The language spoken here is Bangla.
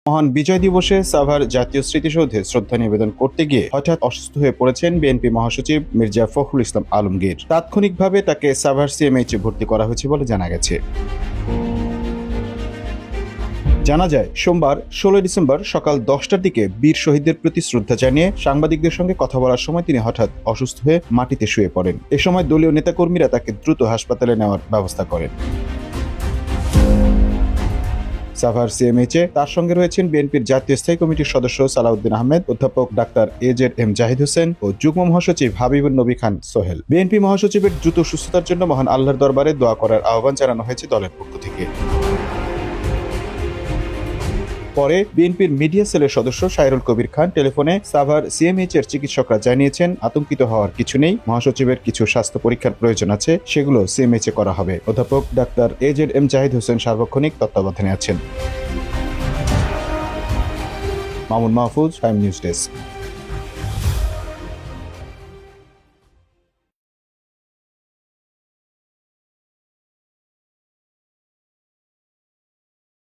মহান বিজয় দিবসে সাভার জাতীয় স্মৃতিসৌধে শ্রদ্ধা নিবেদন করতে গিয়ে হঠাৎ অসুস্থ হয়ে পড়েছেন বিএনপি মহাসচিব মির্জা ফখরুল ইসলাম আলমগীর। তাৎক্ষণিকভাবে তাকে সাভার সিএমএইচে ভর্তি করা হয়েছে বলে জানা গেছে। জানা যায়, সোমবার 16 ডিসেম্বর সকাল 10টার দিকে বীর শহীদদের প্রতি শ্রদ্ধা জানিয়ে সাংবাদিকদের সঙ্গে কথা বলার সময় তিনি হঠাৎ অসুস্থ হয়ে মাটিতে শুয়ে পড়েন। এ সময় দলীয় নেতাকর্মীরা তাকে দ্রুত হাসপাতালে নেওয়ার ব্যবস্থা করেন। সাভার সিএমএইচে তার সঙ্গে রয়েছেন বিএনপির জাতীয় স্থায়ী কমিটির সদস্য সালাউদ্দিন আহমেদ, অধ্যাপক ডাক্তার এজেড জাহিদ হোসেন ও যুগ্ম মহাসচিব হাবিবুন নবী খান সোহেল। বিএনপি মহাসচিবের দ্রুত সুস্থতার জন্য মহান আল্লাহর দরবারে দোয়া করার আহ্বান জানানো হয়েছে দলের পক্ষ থেকে। পরে বিএনপির মিডিয়া সেলের সদস্য সাইরুল কবির খান টেলিফোনে সাভার সিএমএইচ এর চিকিৎসকরা জানিয়েছেন, আতঙ্কিত হওয়ার কিছু নেই, মহাসচিবের কিছু স্বাস্থ্য পরীক্ষার প্রয়োজন আছে, সেগুলো সিএমএইচ এ করা হবে। অধ্যাপক ডাক্তার এজেড জাহিদ হোসেন সার্বক্ষণিক তত্ত্বাবধানে আছেন। Mamun Mahfuz, time news desk.